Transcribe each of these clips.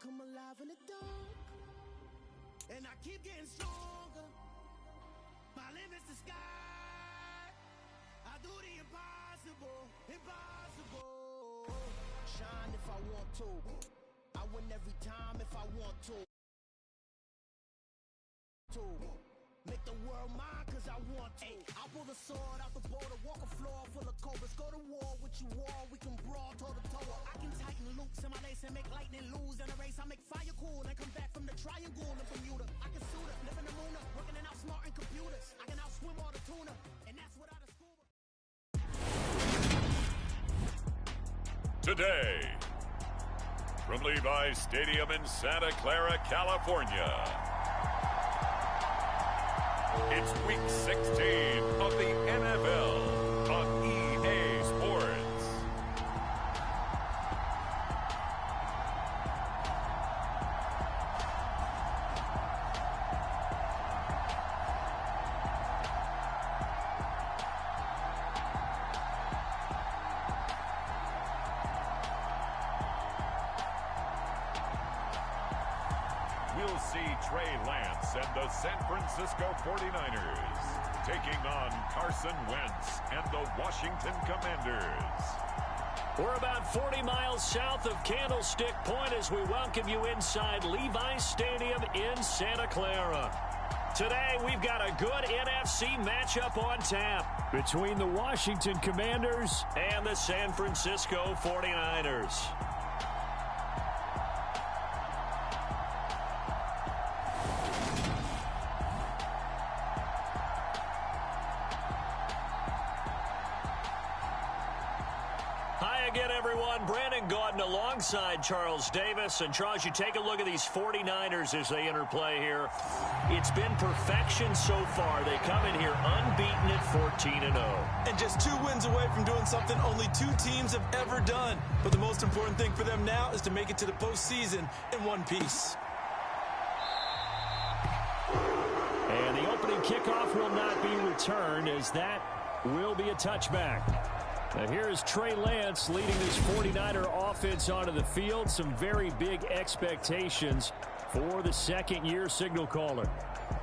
come alive in the dark, and I keep getting stronger. My limit's the sky. I do the impossible, impossible. Shine if I want to. I win every time if I want to. Make the world mine cause I want to. I pull the sword out the border, walk a floor full of cobras. Go to war with you all, we can brawl toe to toe. I can tighten loops in my lace and make lightning lose in a race. I make fire cool and come back from the triangle in Bermuda. I can suit her, live in the moon, working and outsmarting computers. I can outswim all the tuna, and that's without a scuba. Today, from Levi's Stadium in Santa Clara, California, it's Week 16 of the NFL on EA Sports. We'll see Trey Lance and the San Francisco 49'ers taking on Carson Wentz and the Washington Commanders. We're about 40 miles south of Candlestick Point as we welcome you inside Levi's Stadium in Santa Clara. Today, we've got a good NFC matchup on tap between the Washington Commanders and the San Francisco 49'ers. Again, everyone, Brandon Gaudin alongside Charles Davis. And Charles, you take a look at these 49ers as they interplay here. It's been perfection so far. They come in here unbeaten at 14-0. And just 2 wins away from doing something only 2 teams have ever done. But the most important thing for them now is to make it to the postseason in one piece. And the opening kickoff will not be returned as that will be a touchback. Now here's Trey Lance leading this 49er offense onto the field. Some very big expectations for the second-year signal caller.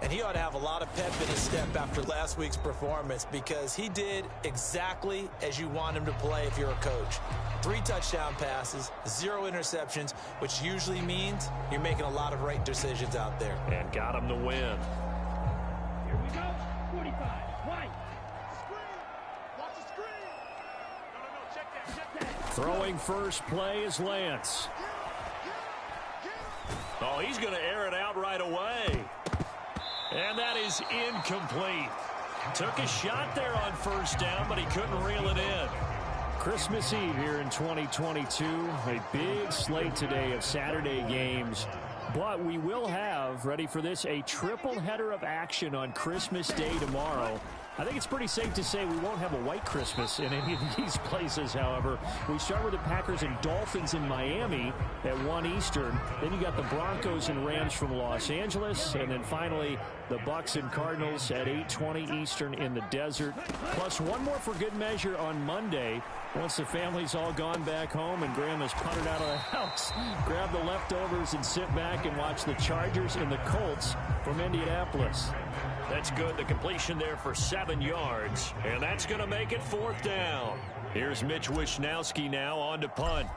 And he ought to have a lot of pep in his step after last week's performance because he did exactly as you want him to play if you're a coach. 3 touchdown passes, 0 interceptions, which usually means you're making a lot of right decisions out there. And got him the win. Here we go. 45. White. Throwing first play is Lance. Oh, he's going to air it out right away. And that is incomplete. Took a shot there on first down, but he couldn't reel it in. Christmas Eve here in 2022. A big slate today of Saturday games. But we will have, ready for this, a triple header of action on Christmas Day tomorrow. I think it's pretty safe to say we won't have a white Christmas in any of these places, however. We start with the Packers and Dolphins in Miami at 1 Eastern. Then you got the Broncos and Rams from Los Angeles. And then finally, the Bucks and Cardinals at 8:20 Eastern in the desert. Plus one more for good measure on Monday. Once the family's all gone back home and Grandma's punted out of the house, grab the leftovers and sit back and watch the Chargers and the Colts from Indianapolis. That's good. The completion there for 7 yards. And that's going to make it 4th down. Here's Mitch Wishnowski now on to punt.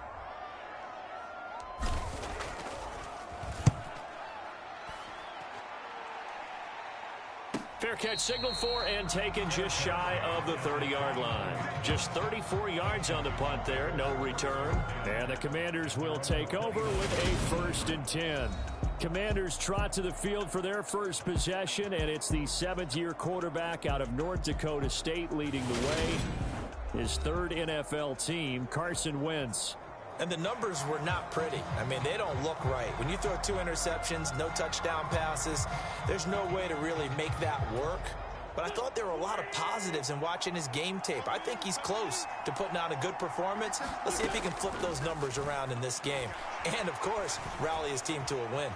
Fair catch signaled for and taken just shy of the 30-yard line. Just 34 yards on the punt there. No return. And the Commanders will take over with a 1st and 10. Commanders trot to the field for their first possession, and it's the 7th-year quarterback out of North Dakota State leading the way. His 3rd NFL team, Carson Wentz. And the numbers were not pretty. I mean, they don't look right. When you throw 2 interceptions, no touchdown passes, there's no way to really make that work. But I thought there were a lot of positives in watching his game tape. I think he's close to putting out a good performance. Let's see if he can flip those numbers around in this game. And, of course, rally his team to a win.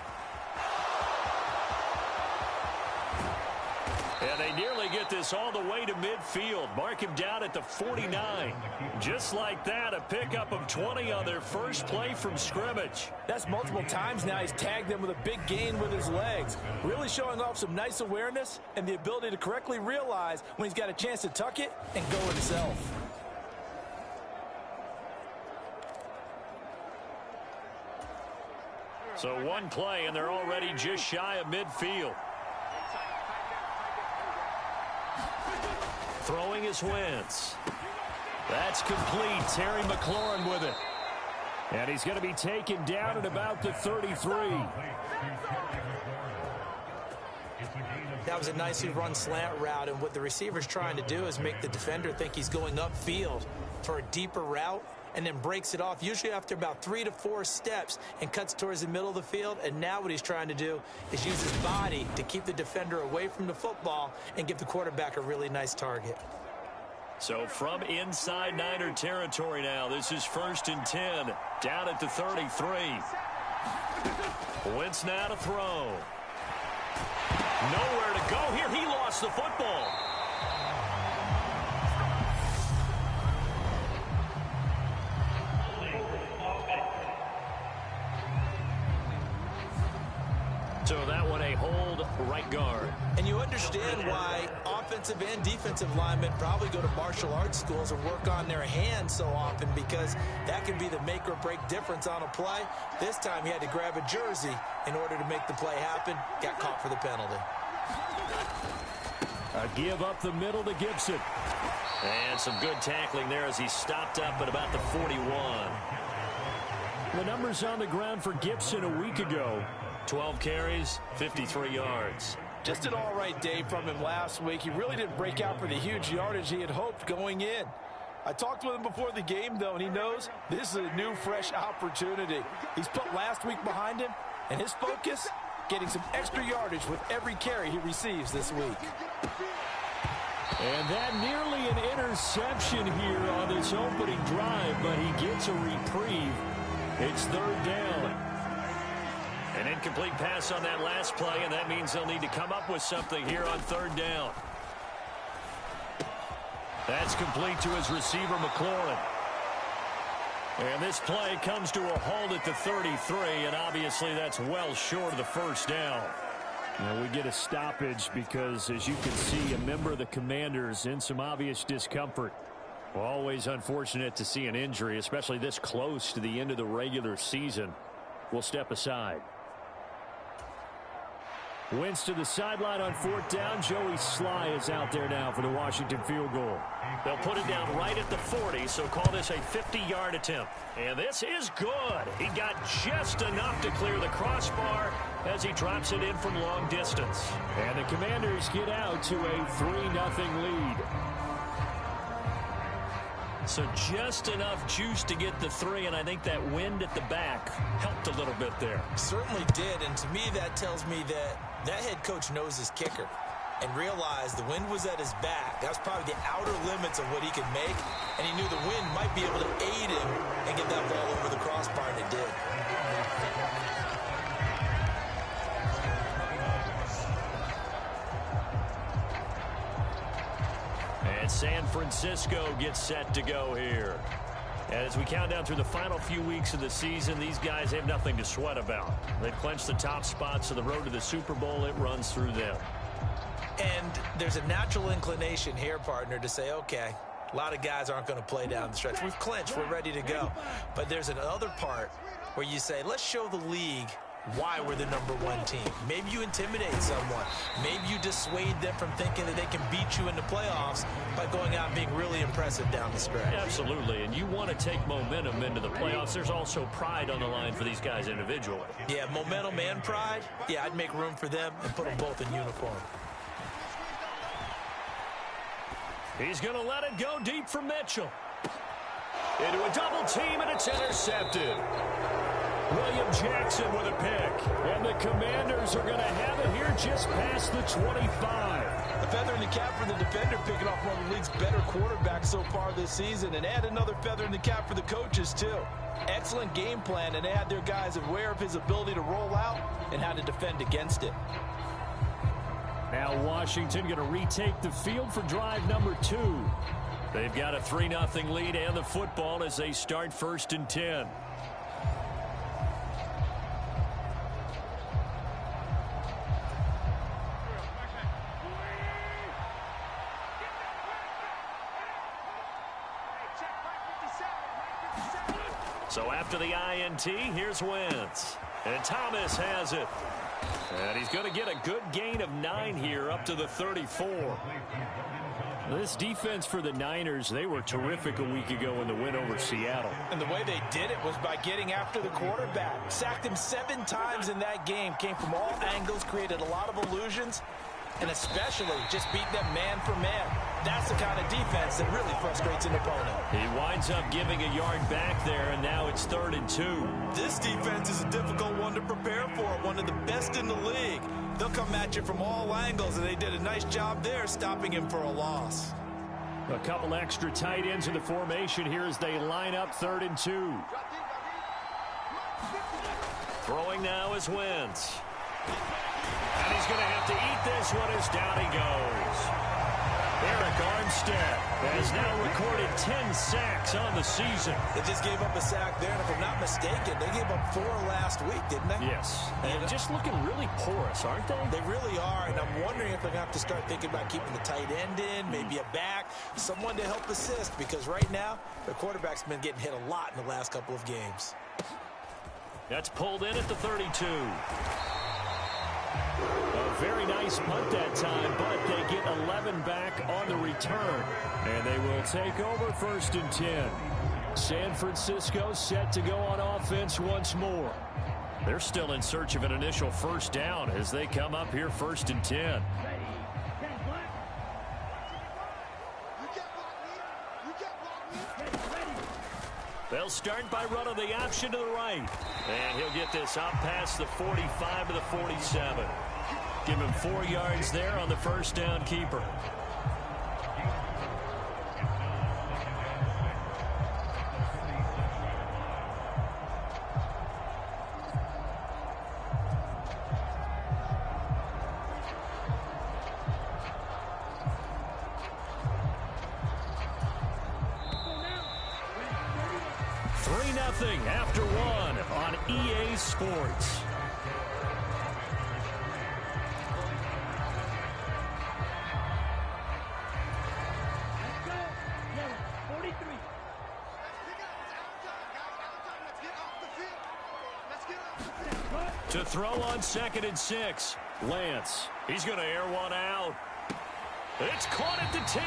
And they nearly get this all the way to midfield. Mark him down at the 49. Just like that, a pickup of 20 on their first play from scrimmage. That's multiple times now he's tagged them with a big gain with his legs. Really showing off some nice awareness and the ability to correctly realize when he's got a chance to tuck it and go himself. So one play, and they're already just shy of midfield. Throwing is Wentz. That's complete. Terry McLaurin with it. And he's going to be taken down at about the 33. That was a nicely run slant route, and what the receiver's trying to do is make the defender think he's going upfield for a deeper route, and then breaks it off, usually after about 3 to 4 steps, and cuts towards the middle of the field. And now what he's trying to do is use his body to keep the defender away from the football and give the quarterback a really nice target. So from inside Niner territory now, this is 1st and 10, down at the 33. Wentz now to throw. Nowhere to go here. He lost the football. So that one a hold, right guard. And you understand why offensive and defensive linemen probably go to martial arts schools and work on their hands so often, because that can be the make or break difference on a play. This time he had to grab a jersey in order to make the play happen. Got caught for the penalty. A give up the middle to Gibson. And some good tackling there as he stopped up at about the 41. The numbers on the ground for Gibson a week ago. 12 carries, 53 yards. Just an all-right day from him last week. He really didn't break out for the huge yardage he had hoped going in. I talked with him before the game, though, and he knows this is a new, fresh opportunity. He's put last week behind him, and his focus, getting some extra yardage with every carry he receives this week. And that nearly an interception here on this opening drive, but he gets a reprieve. It's 3rd down. An incomplete pass on that last play, and that means they'll need to come up with something here on 3rd down. That's complete to his receiver, McLaurin. And this play comes to a halt at the 33, and obviously that's well short of the 1st down. Now we get a stoppage because, as you can see, a member of the Commanders in some obvious discomfort. Always unfortunate to see an injury, especially this close to the end of the regular season. We'll step aside. Wentz to the sideline on 4th down. Joey Sly is out there now for the Washington field goal. They'll put it down right at the 40, so call this a 50-yard attempt. And this is good. He got just enough to clear the crossbar as he drops it in from long distance. And the Commanders get out to a 3-0 lead. So just enough juice to get the 3, and I think that wind at the back helped a little bit there. Certainly did, and to me that tells me that head coach knows his kicker and realized the wind was at his back. That was probably the outer limits of what he could make, and he knew the wind might be able to aid him and get that ball over the crossbar, and it did. And San Francisco gets set to go here. As we count down through the final few weeks of the season, these guys have nothing to sweat about. They've clinched the top spots of the road to the Super Bowl. It runs through them. And there's a natural inclination here, partner, to say, okay, a lot of guys aren't going to play down the stretch. We've clinched. We're ready to go. But there's another part where you say, let's show the league why we're the #1 team. Maybe you intimidate someone. Maybe you dissuade them from thinking that they can beat you in the playoffs by going out and being really impressive down the stretch. Absolutely, and you want to take momentum into the playoffs. There's also pride on the line for these guys individually. Yeah, momentum and pride. Yeah, I'd make room for them and put them both in uniform. He's going to let it go deep for Mitchell. Into a double team, and it's intercepted. William Jackson with a pick. And the Commanders are going to have it here just past the 25. A feather in the cap for the defender, picking off one of the league's better quarterbacks so far this season. And add another feather in the cap for the coaches, too. Excellent game plan, and they had their guys aware of his ability to roll out and how to defend against it. Now Washington going to retake the field for drive number 2. They've got a 3-0 lead and the football as they start 1st and 10. So after the INT, here's Wentz. And Thomas has it. And he's going to get a good gain of 9 here up to the 34. This defense for the Niners, they were terrific a week ago in the win over Seattle. And the way they did it was by getting after the quarterback. Sacked him 7 times in that game. Came from all angles, created a lot of illusions, and especially just beat them man for man. That's the kind of defense that really frustrates an opponent. He winds up giving a yard back there, and now it's 3rd and 2. This defense is a difficult one to prepare for, one of the best in the league. They'll come at you from all angles, and they did a nice job there stopping him for a loss. A couple extra tight ends in the formation here as they line up 3rd and 2. Throwing now is Wentz. And he's going to have to eat this one as down he goes. Eric Armstead has now recorded 10 sacks on the season. They just gave up a sack there, and if I'm not mistaken, they gave up 4 last week, didn't they? Yes. And just looking really porous, aren't they? They really are, and I'm wondering if they're going to have to start thinking about keeping the tight end in, maybe a back, someone to help assist, because right now, the quarterback's been getting hit a lot in the last couple of games. That's pulled in at the 32. A very nice punt that time, but they get 11 back on the return. And they will take over 1st and 10. San Francisco set to go on offense once more. They're still in search of an initial 1st down as they come up here 1st and 10. They'll start by running the option to the right. And he'll get this up past the 45 to the 47. Give him 4 yards there on the 1st down keeper. After 1 on EA Sports. To throw on 2nd and 6. Lance. He's going to air one out. It's caught at the 10.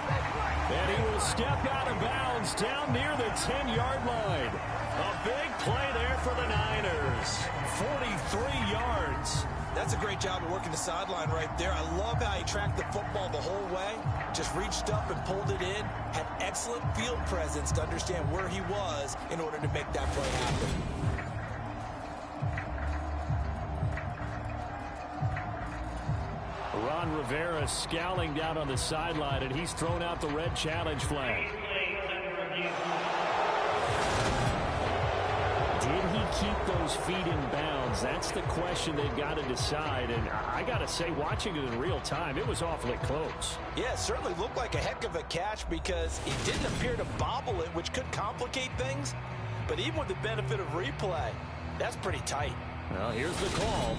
And he will step out of bounds down near the 10-yard line. A big play there for the Niners. 43 yards. That's a great job of working the sideline right there. I love how he tracked the football the whole way. Just reached up and pulled it in. Had excellent field presence to understand where he was in order to make that play happen. Ron Rivera scowling down on the sideline, and he's thrown out the red challenge flag. Did he keep those feet in bounds? That's the question they've got to decide. And I got to say, watching it in real time, it was awfully close. Yeah, it certainly looked like a heck of a catch because he didn't appear to bobble it, which could complicate things. But even with the benefit of replay, that's pretty tight. Well, here's the call.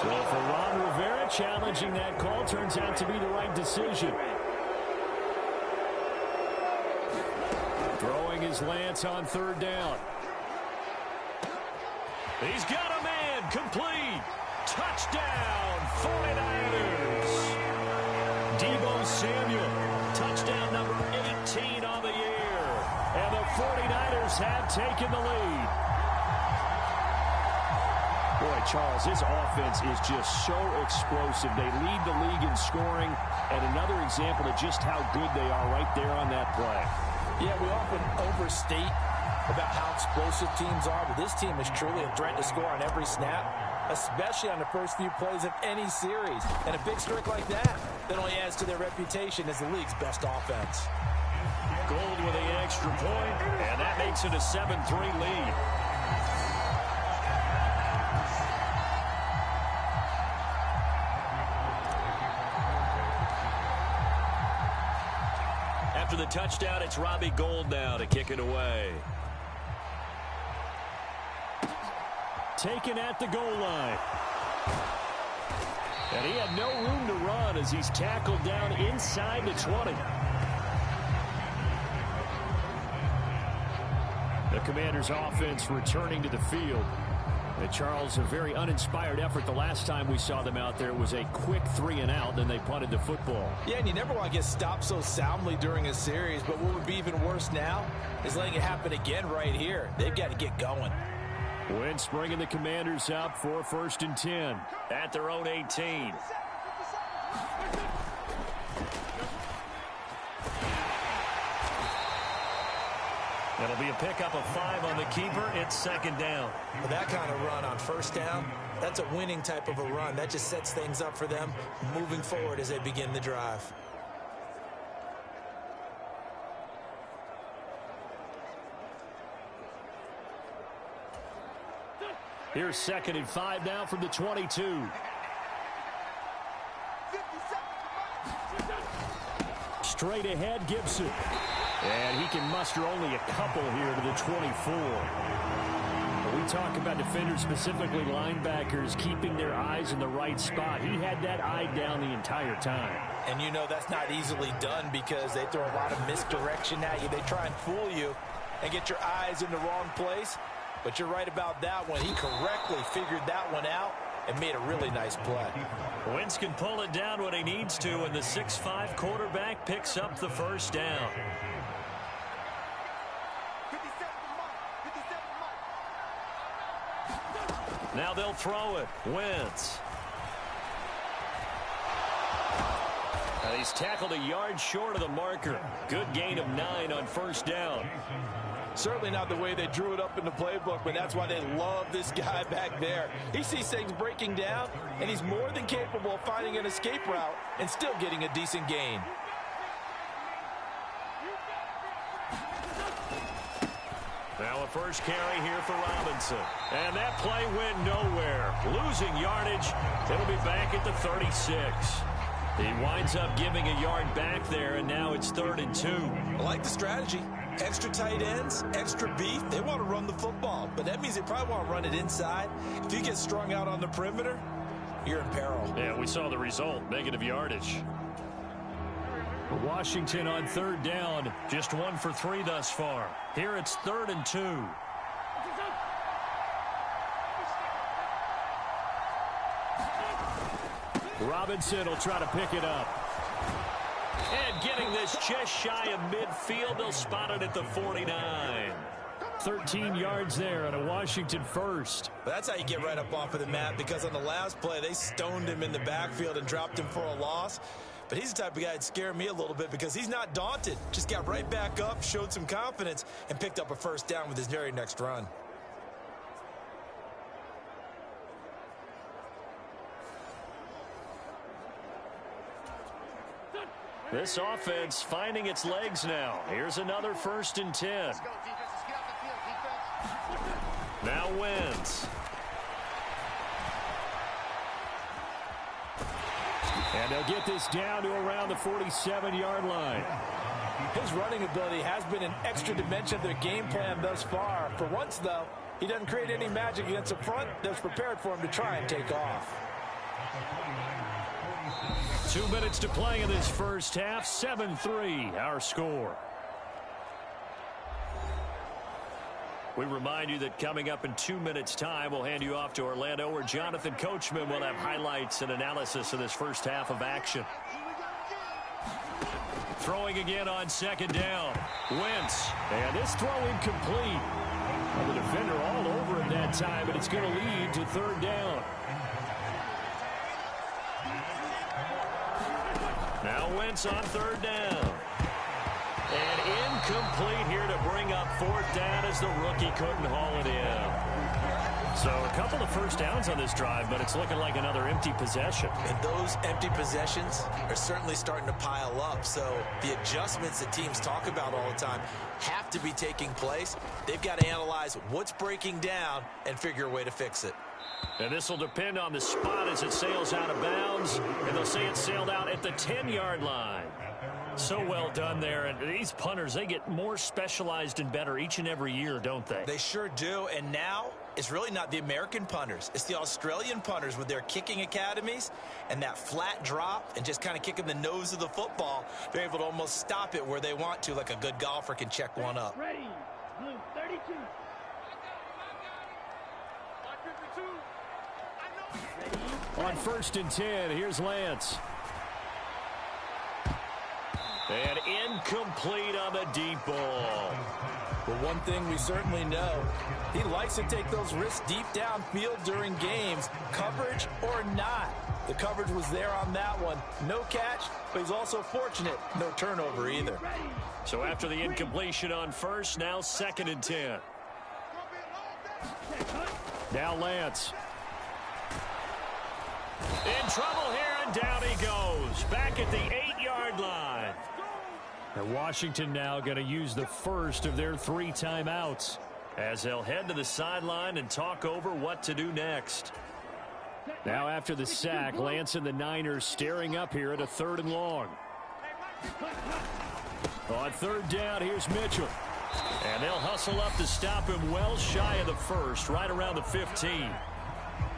So for Ron Rivera, challenging that call turns out to be the right decision. Throwing his Lance on 3rd down. He's got a man, complete. Touchdown, 49ers. Deebo Samuel, touchdown number 18 on the year. And the 49ers have taken the lead. Boy, Charles, his offense is just so explosive. They lead the league in scoring, and another example of just how good they are right there on that play. Yeah, we often overstate about how explosive teams are, but this team is truly a threat to score on every snap, especially on the first few plays of any series. And a big streak like that only adds to their reputation as the league's best offense. Gould with the extra point, and that makes it a 7-3 lead. After the touchdown, it's Robbie Gould now to kick it away. Taken at the goal line. And he had no room to run as he's tackled down inside the 20. The Commanders' offense returning to the field. And Charles, a very uninspired effort. The last time we saw them out there was a quick 3-and-out, then they punted the football. Yeah, and you never want to get stopped so soundly during a series, but what would be even worse now is letting it happen again right here. They've got to get going. Wentz bringing the Commanders up for 1st and 10 at their own 18. It'll be a pickup of 5 on the keeper. It's 2nd down. With that kind of run on 1st down, that's a winning type of a run. That just sets things up for them moving forward as they begin the drive. Here's 2nd and 5 now from the 22. Straight ahead, Gibson. And he can muster only a couple here to the 24. When we talk about defenders, specifically linebackers, keeping their eyes in the right spot. He had that eye down the entire time. And you know that's not easily done because they throw a lot of misdirection at you. They try and fool you and get your eyes in the wrong place. But you're right about that one. He correctly figured that one out and made a really nice play. Wentz can pull it down when he needs to, and the 6'5" quarterback picks up the 1st down. Now they'll throw it. Wentz. And he's tackled a yard short of the marker. Good gain of 9 on 1st down. Certainly not the way they drew it up in the playbook, but that's why they love this guy back there. He sees things breaking down, and he's more than capable of finding an escape route and still getting a decent gain. Now a first carry here for Robinson. And that play went nowhere. Losing yardage. It'll be back at the 36. He winds up giving a yard back there, and now it's 3rd and 2. I like the strategy. Extra tight ends, extra beef. They want to run the football, but that means they probably want to run it inside. If you get strung out on the perimeter, you're in peril. Yeah, we saw the result. Negative yardage. Washington on 3rd down. Just 1 for 3 thus far. Here it's 3rd and 2. Robinson will try to pick it up. And getting this just shy of midfield. They'll spot it at the 49. 13 yards there and a Washington first. That's how you get right up off of the mat, because on the last play, they stoned him in the backfield and dropped him for a loss. But he's the type of guy that scared me a little bit because he's not daunted. Just got right back up, showed some confidence, and picked up a 1st down with his very next run. This offense finding its legs now. Here's another 1st and 10. Now Wentz. And they'll get this down to around the 47-yard line. His running ability has been an extra dimension of their game plan thus far. For once, though, he doesn't create any magic against the front that's prepared for him to try and take off. 2 minutes to play in this first half. 7-3 our score. We remind you that coming up in 2 minutes' time, we'll hand you off to Orlando, where Jonathan Coachman will have highlights and analysis of this first half of action. Throwing again on 2nd down. Wentz. And this throw incomplete. Well, the defender all over him that time, but it's going to lead to 3rd down. Now Wentz on 3rd down. And incomplete here to bring up 4th down as the rookie couldn't haul it in. So a couple of first downs on this drive, but it's looking like another empty possession. And those empty possessions are certainly starting to pile up. So the adjustments that teams talk about all the time have to be taking place. They've got to analyze what's breaking down and figure a way to fix it. And this will depend on the spot as it sails out of bounds. And they'll say it sailed out at the 10-yard line. So well done there. And these punters, they get more specialized and better each and every year, don't they? They sure do. And now it's really not the American punters. It's the Australian punters with their kicking academies and that flat drop and just kind of kicking the nose of the football. They're able to almost stop it where they want to, like a good golfer can check one up. Ready. Blue 32. On 1st and 10, here's Lance. And incomplete on the deep ball. Well, one thing we certainly know, he likes to take those risks deep downfield during games, coverage or not. The coverage was there on that one. No catch, but he's also fortunate. No turnover either. So after the incompletion on 1st, now 2nd and 10. Now Lance. In trouble here, and down he goes. Back at the 8-yard line. And Washington now going to use the first of their 3 timeouts as they'll head to the sideline and talk over what to do next. Now after the sack, Lance and the Niners staring up here at a 3rd and long. On 3rd down, here's Mitchell. And they'll hustle up to stop him well shy of the first, right around the 15.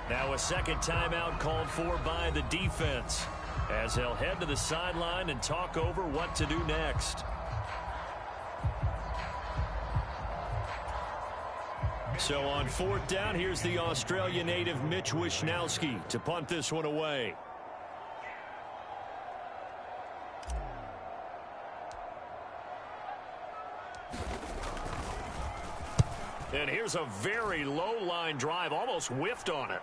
Now a 2nd timeout called for by the defense as they'll head to the sideline and talk over what to do next. So on 4th down, here's the Australia native Mitch Wishnowski to punt this one away. And here's a very low-line drive, almost whiffed on it.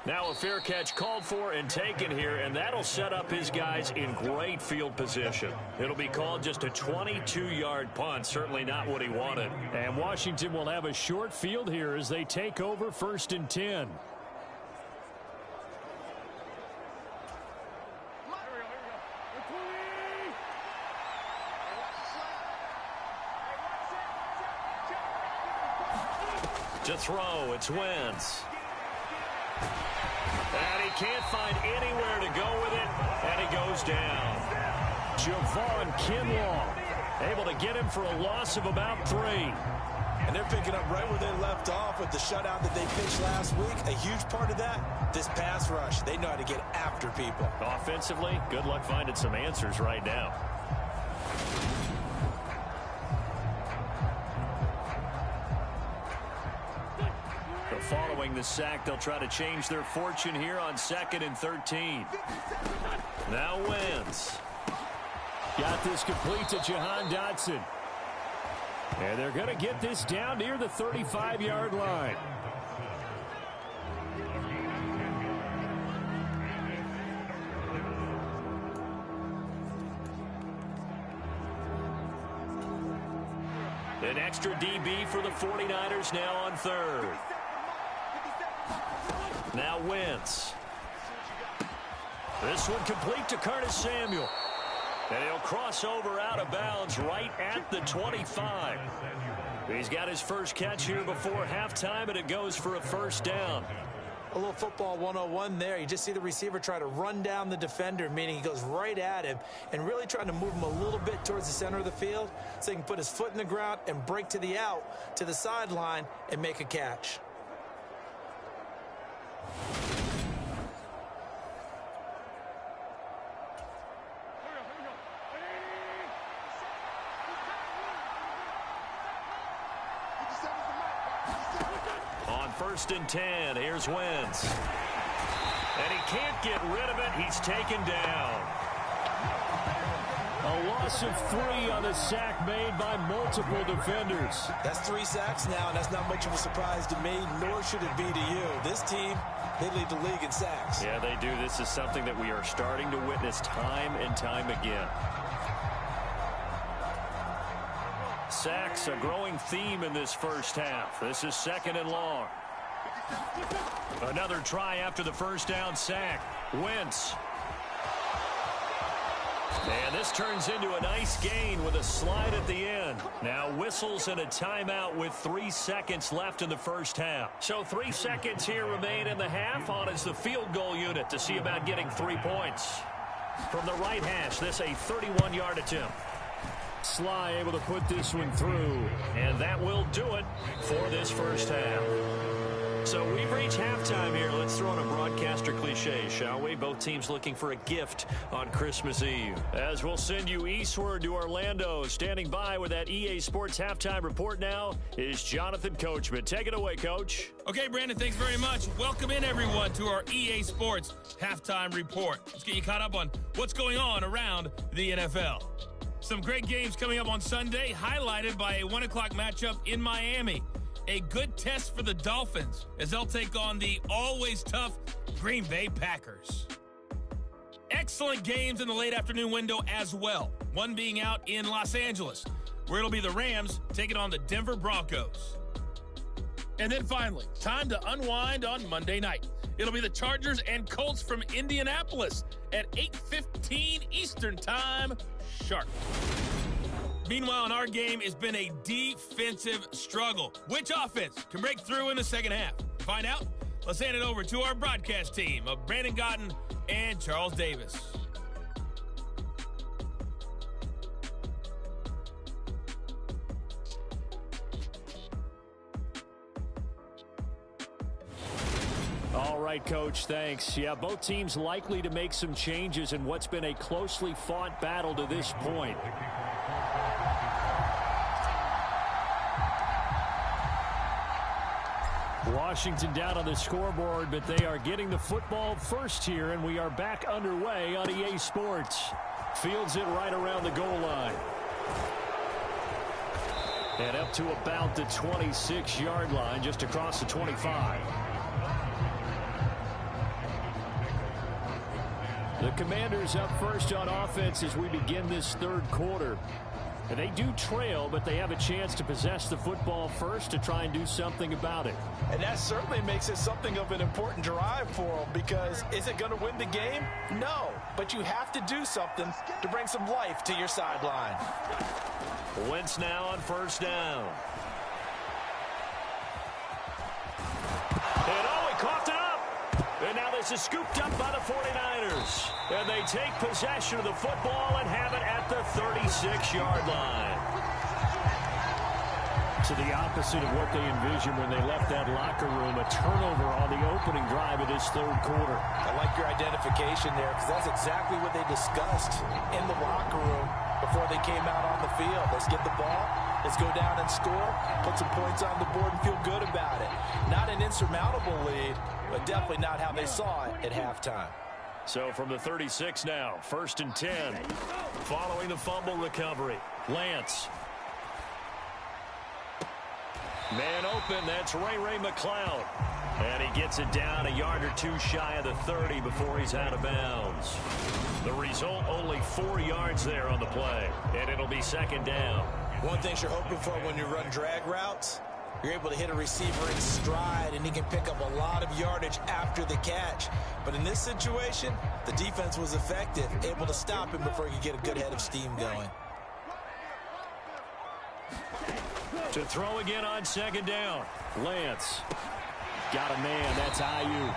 Now a fair catch called for and taken here, and that'll set up his guys in great field position. It'll be called just a 22-yard punt, certainly not what he wanted. And Washington will have a short field here as they take over 1st and 10. To throw, it's Wentz. And he can't find anywhere to go with it, and he goes down. Javon Kinlaw able to get him for a loss of about 3. And they're picking up right where they left off with the shutout that they pitched last week. A huge part of that, this pass rush. They know how to get after people. Offensively, good luck finding some answers right now. Following the sack, they'll try to change their fortune here on 2nd and 13. Now Wentz. Got this complete to Jahan Dotson. And they're going to get this down near the 35-yard line. An extra DB for the 49ers now on 3rd. Now Wentz. This one complete to Curtis Samuel. And he'll cross over out of bounds right at the 25. He's got his first catch here before halftime, and it goes for a 1st down. A little football 101 there. You just see the receiver try to run down the defender, meaning he goes right at him and really trying to move him a little bit towards the center of the field so he can put his foot in the ground and break to the out, to the sideline, and make a catch. On 1st and 10, here's Wentz. And he can't get rid of it. He's taken down. A loss of 3 on a sack made by multiple defenders. That's 3 sacks now, and that's not much of a surprise to me, nor should it be to you. This team, they lead the league in sacks. Yeah, they do. This is something that we are starting to witness time and time again. Sacks, a growing theme in this first half. This is 2nd and long. Another try after the first down sack. Wentz. And this turns into a nice gain with a slide at the end. Now whistles and a timeout with 3 seconds left in the first half. So 3 seconds here remain in the half. On is the field goal unit to see about getting 3 points. From the right hash, this a 31-yard attempt. Sly able to put this one through. And that will do it for this first half. So we've reached halftime here. Let's throw in a broadcaster cliche, shall we? Both teams looking for a gift on Christmas Eve. As we'll send you eastward to Orlando. Standing by with that EA Sports halftime report now is Jonathan Coachman. Take it away, Coach. Okay, Brandon, thanks very much. Welcome in, everyone, to our EA Sports halftime report. Let's get you caught up on what's going on around the NFL. Some great games coming up on Sunday, highlighted by a 1 o'clock matchup in Miami. A good test for the Dolphins as they'll take on the always tough Green Bay Packers. Excellent games in the late afternoon window as well. One being out in Los Angeles, where it'll be the Rams taking on the Denver Broncos. And then finally, time to unwind on Monday night. It'll be the Chargers and Colts from Indianapolis at 8:15 Eastern Time sharp. Meanwhile, in our game, it's been a defensive struggle. Which offense can break through in the second half? To find out, let's hand it over to our broadcast team of Brandon Gotten and Charles Davis. All right, Coach, thanks. Yeah, both teams likely to make some changes in what's been a closely fought battle to this point. Washington down on the scoreboard, but they are getting the football first here, and we are back underway on EA Sports. Fields it right around the goal line. And up to about the 26-yard line, just across the 25. The Commanders up first on offense as we begin this third quarter. And they do trail, but they have a chance to possess the football first to try and do something about it. And that certainly makes it something of an important drive for them, because is it going to win the game? No, but you have to do something to bring some life to your sideline. Wentz now on first down. And he coughed it up. And now this is scooped up by the 49'ers. And they take possession of the football and have it at the 36-yard line. To the opposite of what they envisioned when they left that locker room, a turnover on the opening drive of this third quarter. I like your identification there, because that's exactly what they discussed in the locker room before they came out on the field. Let's get the ball, let's go down and score, put some points on the board and feel good about it. Not an insurmountable lead, but definitely not how they saw it at halftime. So from the 36 now, 1st and 10. Following the fumble recovery, Lance. Man open, that's Ray McLeod. And he gets it down a yard or two shy of the 30 before he's out of bounds. The result, only 4 yards there on the play. And it'll be second down. One thing you're hoping for when you run drag routes, you're able to hit a receiver in stride, and he can pick up a lot of yardage after the catch. But in this situation, the defense was effective, able to stop him before he could get a good head of steam going. To throw again on second down, Lance. Got a man, that's Ayuk.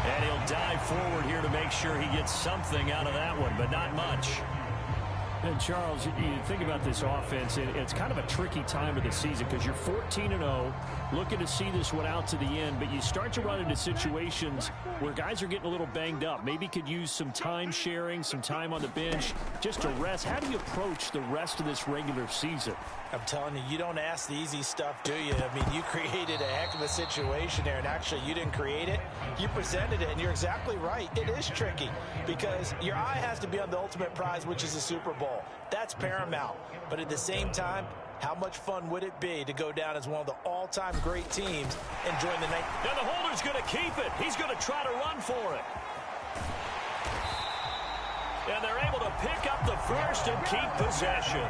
And he'll dive forward here to make sure he gets something out of that one, but not much. And Charles, you think about this offense, and it's kind of a tricky time of the season because you're 14-0, looking to see this one out to the end, but you start to run into situations where guys are getting a little banged up. Maybe could use some time sharing, some time on the bench, just to rest. How do you approach the rest of this regular season? I'm telling you, you don't ask the easy stuff, do you? I mean, you created a heck of a situation there, and actually you didn't create it. You presented it, and you're exactly right. It is tricky because your eye has to be on the ultimate prize, which is the Super Bowl. That's paramount. But at the same time, how much fun would it be to go down as one of the all-time great teams and join the night? And the holder's going to keep it. He's going to try to run for it. And they're able to pick up the first and keep possession.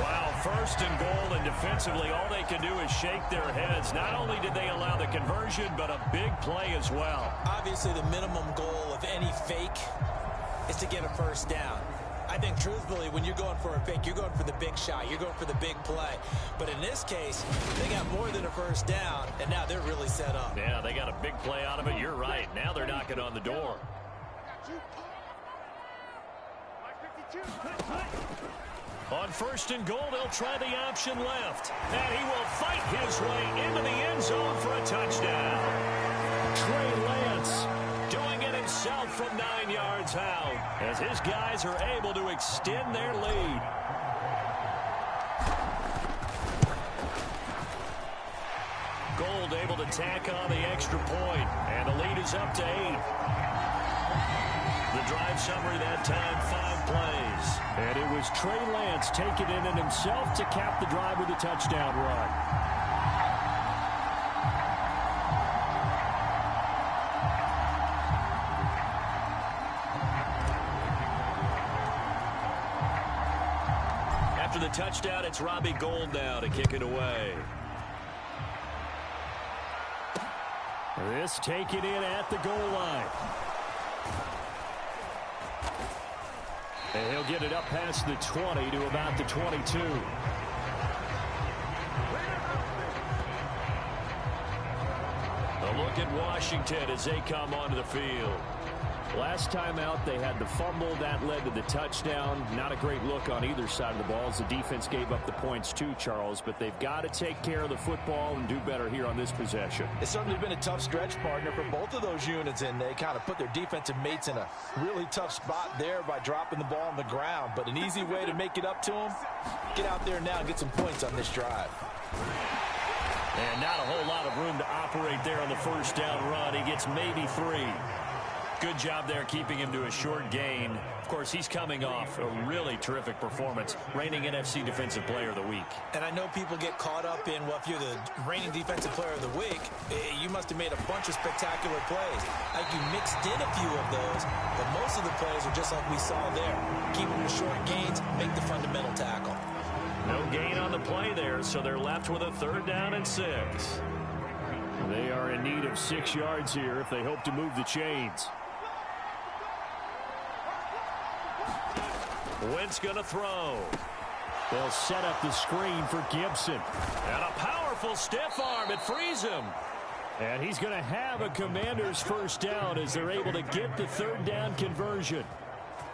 Wow, first and goal, and defensively, all they can do is shake their heads. Not only did they allow the conversion, but a big play as well. Obviously, the minimum goal of any fake is to get a first down. I think, truthfully, when you're going for a fake, you're going for the big shot. You're going for the big play. But in this case, they got more than a first down, and now they're really set up. Yeah, they got a big play out of it. You're right. Now they're knocking on the door. On first and goal, they'll try the option left. And he will fight his way into the end zone for a touchdown. Trey Lance doing it himself from 9 yards out as his guys are able to extend their lead. Gold able to tack on the extra point, and the lead is up to 8. The drive summary that time, 5 plays. And it was Trey Lance taking it in himself to cap the drive with a touchdown run. After the touchdown, it's Robbie Gould now to kick it away. This taken in at the goal line. And he'll get it up past the 20 to about the 22. A look at Washington as they come onto the field. Last time out, they had the fumble. That led to the touchdown. Not a great look on either side of the ball as the defense gave up the points too, Charles. But they've got to take care of the football and do better here on this possession. It's certainly been a tough stretch, partner, for both of those units, and they kind of put their defensive mates in a really tough spot there by dropping the ball on the ground. But an easy way to make it up to them, get out there now and get some points on this drive. And not a whole lot of room to operate there on the first down run. He gets maybe 3. Good job there keeping him to a short gain. Of course, he's coming off a really terrific performance, reigning NFC Defensive Player of the Week. And I know people get caught up in, well, if you're the reigning Defensive Player of the Week, you must have made a bunch of spectacular plays. Like you mixed in a few of those, but most of the plays are just like we saw there. Keep them to short gains, make the fundamental tackle. No gain on the play there, so they're left with a 3rd down and 6. They are in need of 6 yards here if they hope to move the chains. Wentz going to throw. They'll set up the screen for Gibson. And a powerful stiff arm. It frees him. And he's going to have a Commander's first down as they're able to get the 3rd down conversion.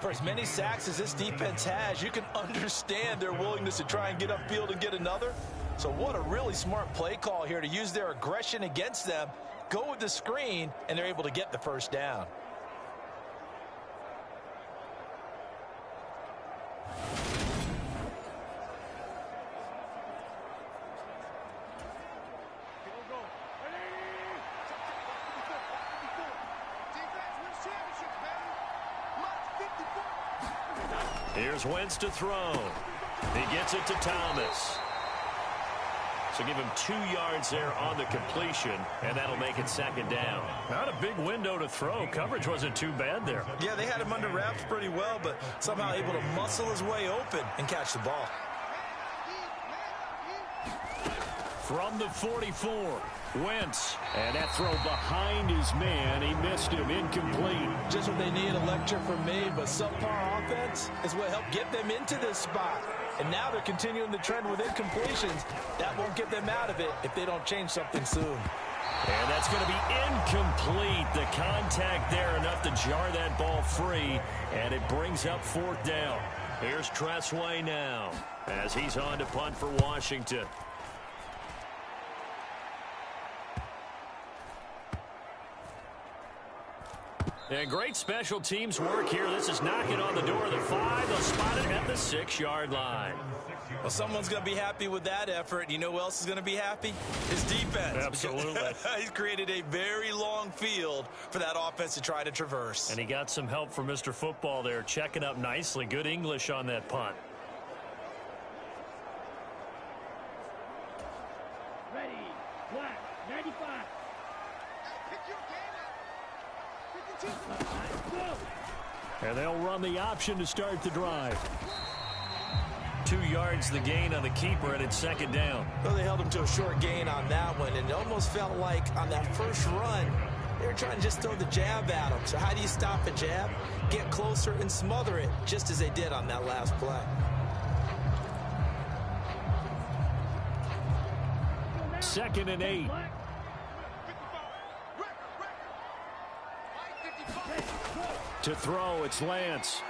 For as many sacks as this defense has, you can understand their willingness to try and get upfield and get another. So what a really smart play call here to use their aggression against them, go with the screen, and they're able to get the first down. Here's Wentz to throw. He gets it to Thomas. So give him 2 yards there on the completion, and that'll make it 2nd down. Not a big window to throw. Coverage wasn't too bad there. Yeah, they had him under wraps pretty well, but somehow able to muscle his way open and catch the ball. From the 44, Wentz. And that throw behind his man. He missed him. Incomplete. Just what they need, a lecture from me, but subpar offense is what helped get them into this spot. And now they're continuing the trend with incompletions. That won't get them out of it if they don't change something soon. And that's going to be incomplete. The contact there enough to jar that ball free, and it brings up 4th down. Here's Tressway now as he's on to punt for Washington. And great special teams work here. This is knocking on the door of the 5. They'll spot it at the 6-yard line. Well, someone's going to be happy with that effort. You know who else is going to be happy? His defense. Absolutely. He's created a very long field for that offense to try to traverse. And he got some help from Mr. Football there, checking up nicely. Good English on that punt. Ready, black, 95. And they'll run the option to start the drive. 2 yards the gain on the keeper, and it's second down. Well, they held him to a short gain on that one, and it almost felt like on that first run, they were trying to just throw the jab at him. So how do you stop a jab? Get closer and smother it, just as they did on that last play. Second and 8. To throw, it's Lance.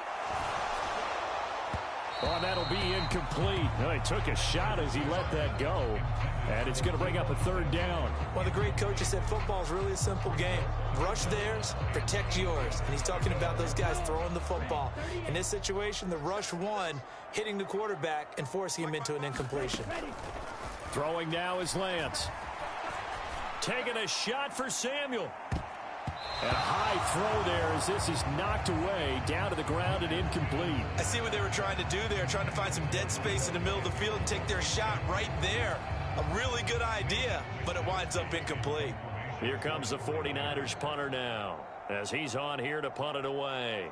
Oh, that'll be incomplete. Oh, he took a shot as he let that go. And it's going to bring up a third down. One of the great coaches said football is really a simple game. Rush theirs, protect yours. And he's talking about those guys throwing the football. In this situation, the rush won, hitting the quarterback and forcing him into an incompletion. Throwing now is Lance. Taking a shot for Samuel. And a high throw there as this is knocked away, down to the ground and incomplete. I see what they were trying to do there, trying to find some dead space in the middle of the field and take their shot right there. A really good idea, but it winds up incomplete. Here comes the 49ers punter now, as he's on here to punt it away.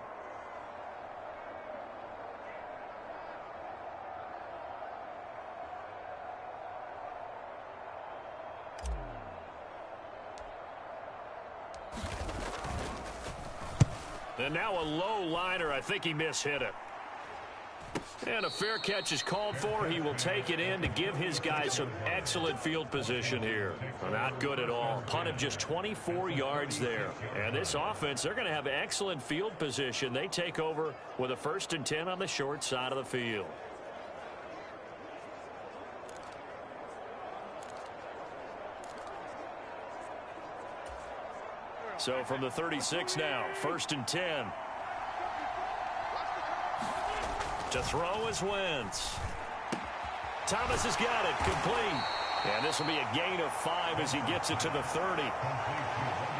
And now a low liner. I think he mishit it. And a fair catch is called for. He will take it in to give his guys some excellent field position here. Not good at all. Punt of just 24 yards there. And this offense, they're going to have excellent field position. They take over with a 1st and 10 on the short side of the field. So from the 36 now, 1st and 10. To throw is Wentz. Thomas has got it, complete. And this will be a gain of 5 as he gets it to the 30.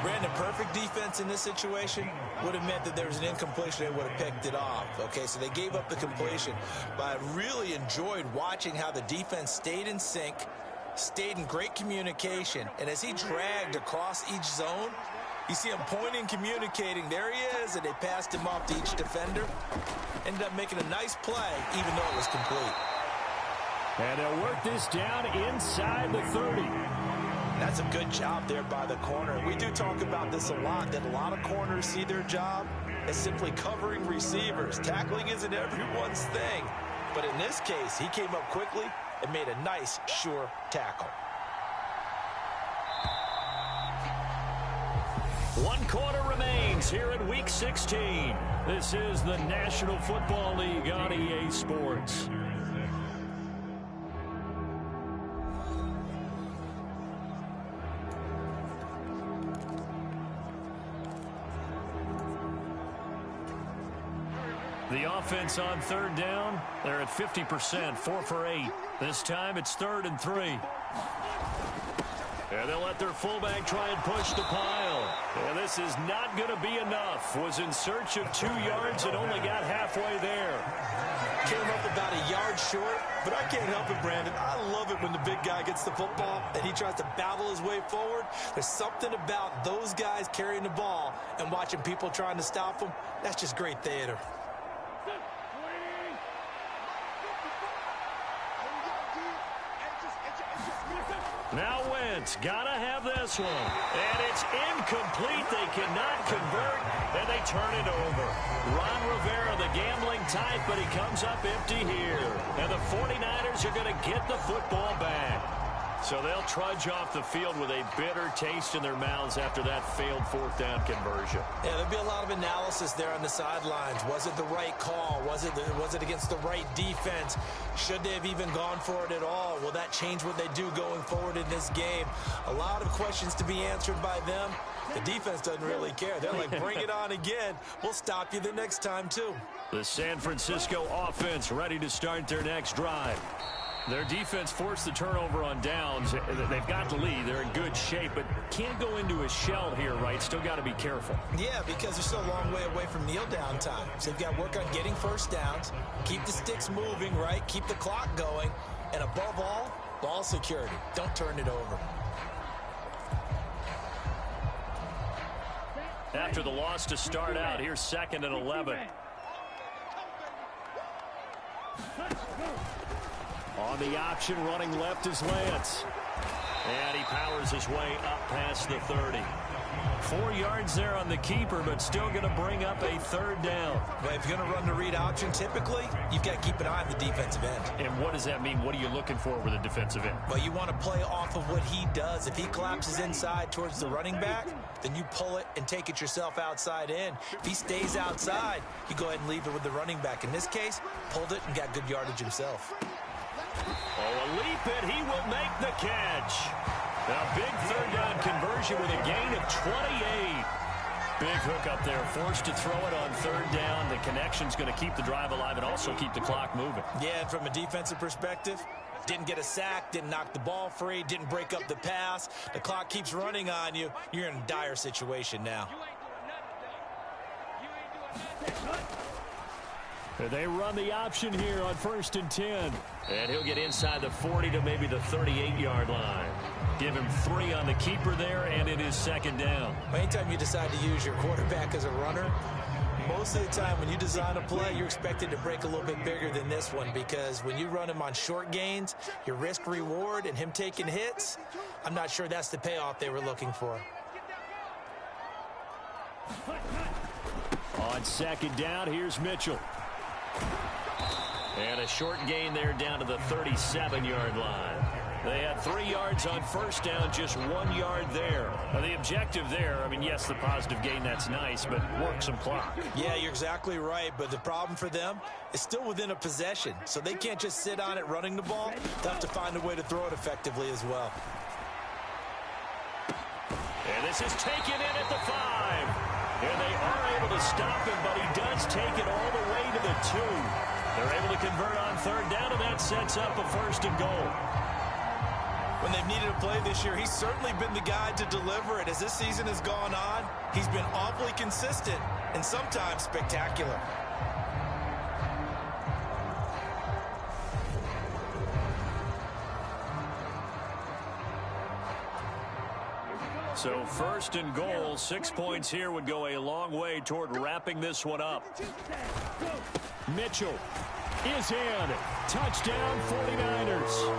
Brandon, perfect defense in this situation would have meant that there was an incompletion. They would have picked it off. Okay, so they gave up the completion. But I really enjoyed watching how the defense stayed in sync, stayed in great communication. And as he dragged across each zone, you see him pointing, communicating. There he is, and they passed him off to each defender. Ended up making a nice play, even though it was complete. And they'll work this down inside the 30. That's a good job there by the corner. We do talk about this a lot, that a lot of corners see their job as simply covering receivers. Tackling isn't everyone's thing. But in this case, he came up quickly and made a nice, sure tackle. 1 quarter remains here in Week 16. This is the National Football League on EA Sports. The offense on 3rd down, they're at 50%, 4 for 8. This time it's 3rd and 3. And they'll let their fullback try and push the pile. And this is not going to be enough. Was in search of 2 yards and only got halfway there. Came up about a yard short, but I can't help it, Brandon. I love it when the big guy gets the football and he tries to battle his way forward. There's something about those guys carrying the ball and watching people trying to stop them. That's just great theater. Now Wentz, gotta have this one. And it's incomplete. They cannot convert, and they turn it over. Ron Rivera, the gambling type, but he comes up empty here. And the 49ers are going to get the football back. So they'll trudge off the field with a bitter taste in their mouths after that failed 4th down conversion. Yeah, there'll be a lot of analysis there on the sidelines. Was it the right call? Was it against the right defense? Should they have even gone for it at all? Will that change what they do going forward in this game? A lot of questions to be answered by them. The defense doesn't really care. They're like, bring it on again. We'll stop you the next time, too. The San Francisco offense ready to start their next drive. Their defense forced the turnover on downs. They've got the lead. They're in good shape, but can't go into a shell here, right? Still got to be careful. Yeah, because they're still a long way away from kneel down time. So they've got to work on getting first downs, keep the sticks moving, right? Keep the clock going, and above all, ball security. Don't turn it over. After the loss to start out, here's 2nd and 11. On the option, running left is Lance. And he powers his way up past the 30. 4 yards there on the keeper, but still going to bring up a third down. Well, if you're going to run the read option, typically, you've got to keep an eye on the defensive end. And what does that mean? What are you looking for with a defensive end? Well, you want to play off of what he does. If he collapses inside towards the running back, then you pull it and take it yourself outside in. If he stays outside, you go ahead and leave it with the running back. In this case, pulled it and got good yardage himself. Oh, a leap it. He will make the catch. A big third down conversion with a gain of 28. Big hook up there, forced to throw it on third down. The connection's going to keep the drive alive and also keep the clock moving. Yeah, and from a defensive perspective, didn't get a sack, didn't knock the ball free, didn't break up the pass. The clock keeps running on you. You're in a dire situation now. They run the option here on 1st and 10. And he'll get inside the 40 to maybe the 38-yard line. Give him 3 on the keeper there, and it is second down. Anytime you decide to use your quarterback as a runner, most of the time when you design a play, you're expected to break a little bit bigger than this one, because when you run him on short gains, your risk-reward and him taking hits, I'm not sure that's the payoff they were looking for. On second down, here's Mitchell. And a short gain there down to the 37-yard line. They had 3 yards on first down, just 1 yard there. Now, the objective there, I mean, yes, the positive gain, that's nice, but work some clock. Yeah, you're exactly right, but the problem for them is still within a possession, so they can't just sit on it running the ball. They'll have to find a way to throw it effectively as well. And this is taken in at the 5. And they are able to stop him, but he does take it all the way to the 2. They're able to convert on third down, and that sets up a 1st and goal. When they've needed a play this year, he's certainly been the guy to deliver it. As this season has gone on, he's been awfully consistent and sometimes spectacular. So 1st and goal, 6 points here would go a long way toward wrapping this one up. Mitchell is in. Touchdown, 49ers.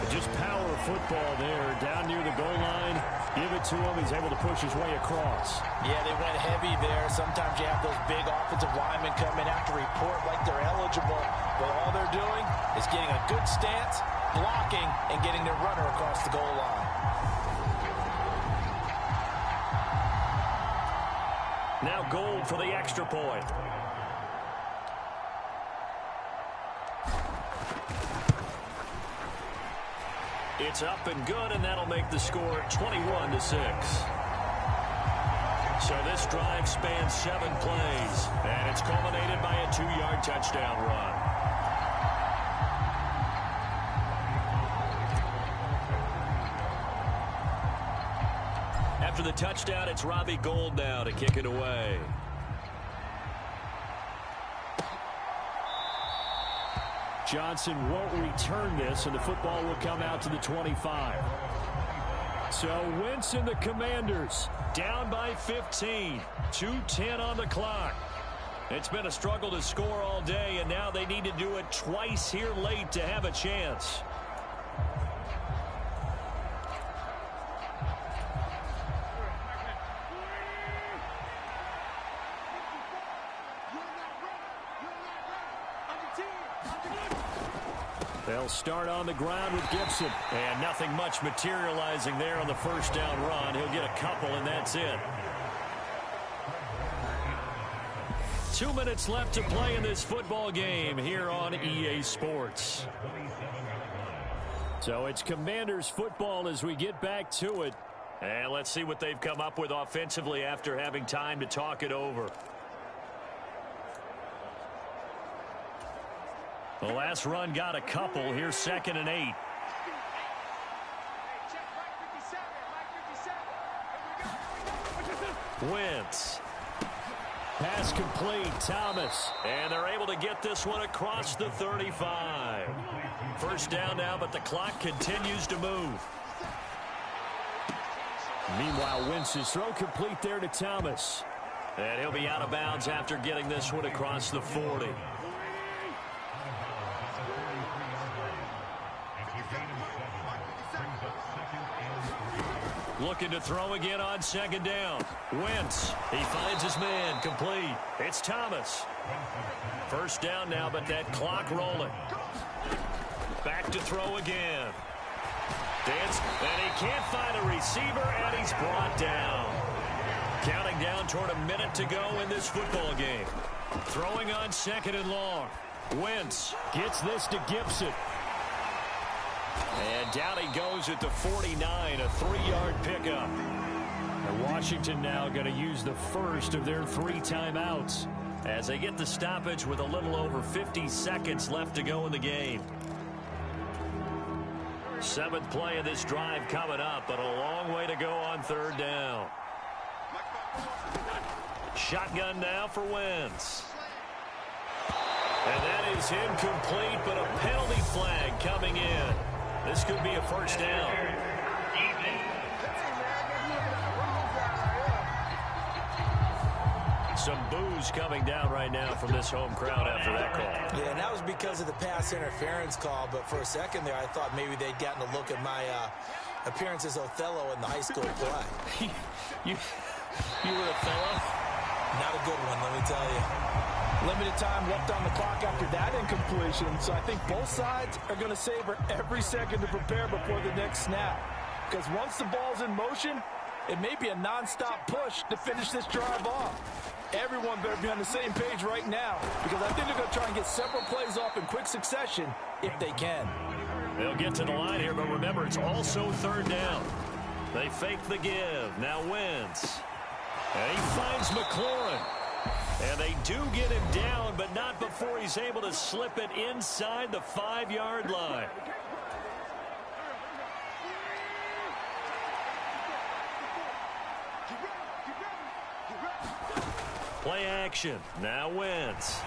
Just power football there, down near the goal line. Give it to him. He's able to push his way across. Yeah, they went heavy there. Sometimes you have those big offensive linemen come in, have to report like they're eligible. But all they're doing is getting a good stance, blocking, and getting their runner across the goal line. Now Gold for the extra point. It's up and good, and that'll make the score 21-6. So this drive spans 7 plays, and it's culminated by a 2-yard touchdown run. After the touchdown, it's Robbie Gould now to kick it away. Johnson won't return this, and the football will come out to the 25. So Wentz and the Commanders down by 15. 2:10 on the clock. It's been a struggle to score all day, and now they need to do it twice here late to have a chance. They'll start on the ground with Gibson. And nothing much materializing there on the first down run. He'll get a couple, and that's it. 2 minutes left to play in this football game here on EA Sports. So it's Commanders football as we get back to it. And let's see what they've come up with offensively after having time to talk it over. The last run got a couple. Here's 2nd and 8. Wentz. Pass complete. Thomas. And they're able to get this one across the 35. First down now, but the clock continues to move. Meanwhile, Wentz's throw complete there to Thomas. And he'll be out of bounds after getting this one across the 40. Looking to throw again on second down. Wentz, he finds his man, complete. It's Thomas. First down now, but that clock rolling. Back to throw again. Dance, and he can't find a receiver, and he's brought down. Counting down toward a minute to go in this football game. Throwing on second and long. Wentz gets this to Gibson. And down he goes at the 49, a 3-yard pickup. And Washington now going to use the first of their 3 timeouts as they get the stoppage with a little over 50 seconds left to go in the game. 7th play of this drive coming up, but a long way to go on third down. Shotgun now for Wentz. And that is incomplete, but a penalty flag coming in. This could be a first down. Some boos coming down right now from this home crowd after that call. Yeah, and that was because of the pass interference call, but for a second there I thought maybe they'd gotten a look at my appearance as Othello in the high school play. You were Othello? Not a good one, let me tell you. Limited time left on the clock after that incompletion, so I think both sides are going to savor every second to prepare before the next snap. Because once the ball's in motion, it may be a non-stop push to finish this drive off. Everyone better be on the same page right now, because I think they're going to try and get several plays off in quick succession if they can. They'll get to the line here, but remember, it's also third down. They fake the give. Now Wentz. And he finds McLaurin. And they do get him down, but not before he's able to slip it inside the 5-yard line. Play action. Now Wentz.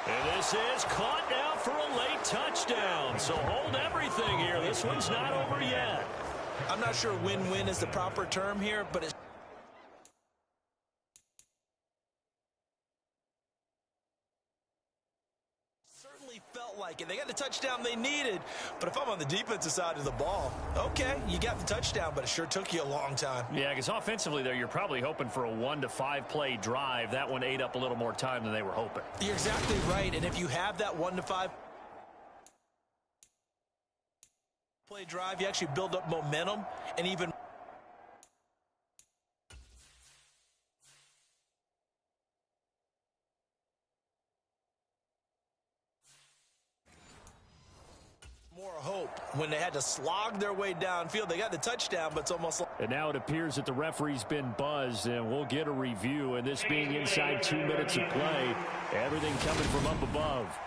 And this is caught now for a late touchdown. So hold everything here. This one's not over yet. I'm not sure win-win is the proper term here, but it's certainly felt like it. They got the touchdown they needed, but if I'm on the defensive side of the ball, okay, you got the touchdown, but it sure took you a long time. Yeah, because offensively there, you're probably hoping for a 1 to 5 play drive. That one ate up a little more time than they were hoping. You're exactly right, and if you have that 1 to 5 play drive, you actually build up momentum and even more hope. When they had to slog their way downfield, they got the touchdown, but it's almost like... And now it appears that the referee's been buzzed, and we'll get a review. And this being inside 2 minutes of play, everything coming from up above.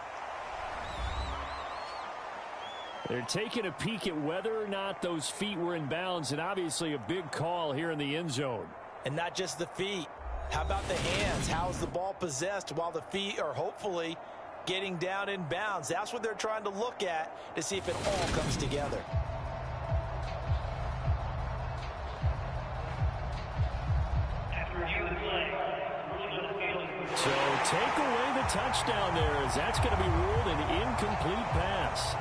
They're taking a peek at whether or not those feet were in bounds, and obviously a big call here in the end zone. And not just the feet. How about the hands? How's the ball possessed while the feet are hopefully getting down in bounds? That's what they're trying to look at to see if it all comes together. So take away the touchdown there, as that's going to be ruled an incomplete pass.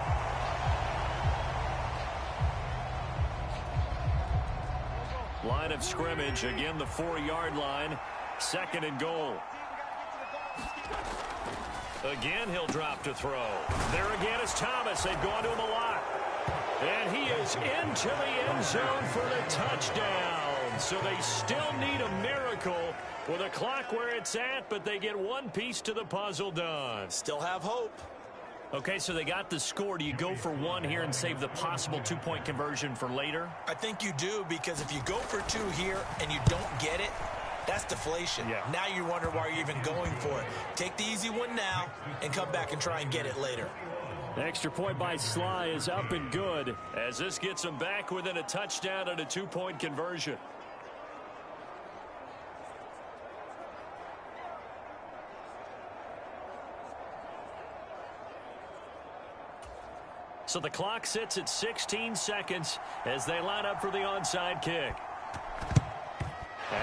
Line of scrimmage, again the 4-yard line, 2nd and goal. Again, he'll drop to throw. There again is Thomas. They've gone to him a lot. And he is into the end zone for the touchdown. So they still need a miracle with a clock where it's at, but they get one piece to the puzzle done. Still have hope. Okay, so they got the score. Do you go for one here and save the possible 2-point conversion for later? I think you do, because if you go for 2 here and you don't get it, that's deflation. Yeah. Now you wonder why you're even going for it. Take the easy one now and come back and try and get it later. The extra point by Sly is up and good, as this gets them back within a touchdown and a 2-point conversion. So the clock sits at 16 seconds as they line up for the onside kick.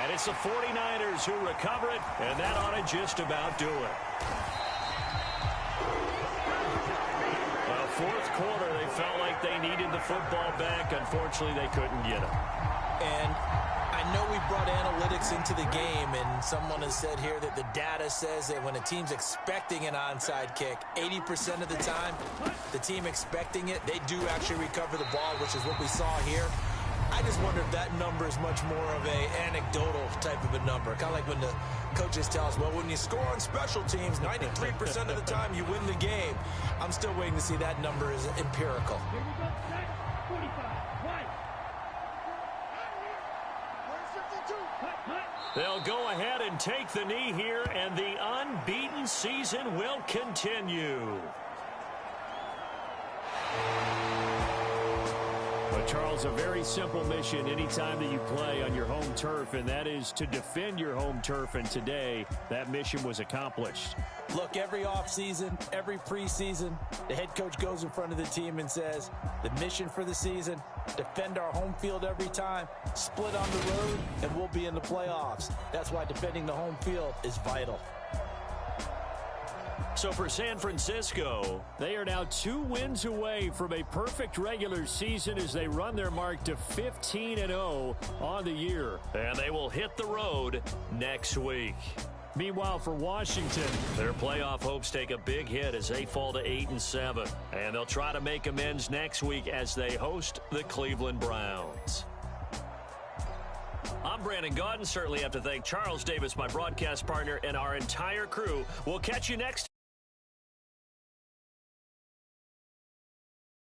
And it's the 49ers who recover it, and that ought to just about do it. Well, fourth quarter, they felt like they needed the football back. Unfortunately, they couldn't get it. And I know we brought analytics into the game, and someone has said here that the data says that when a team's expecting an onside kick, 80% of the time, the team expecting it, they do actually recover the ball, which is what we saw here. I just wonder if that number is much more of a anecdotal type of a number. Kind of like when the coaches tell us, well, when you score on special teams, 93% of the time you win the game. I'm still waiting to see that number is empirical. Here we go. Set. 45. Wide. They'll go ahead and take the knee here, and the unbeaten season will continue. But, Charles, a very simple mission anytime that you play on your home turf, and that is to defend your home turf. And today, that mission was accomplished. Look, every offseason, every preseason, the head coach goes in front of the team and says, the mission for the season, defend our home field every time, split on the road, and we'll be in the playoffs. That's why defending the home field is vital. So for San Francisco, they are now 2 wins away from a perfect regular season as they run their mark to 15-0 on the year. And they will hit the road next week. Meanwhile, for Washington, their playoff hopes take a big hit as they fall to 8-7. And they'll try to make amends next week as they host the Cleveland Browns. I'm Brandon Gaudin. Certainly have to thank Charles Davis, my broadcast partner, and our entire crew. We'll catch you next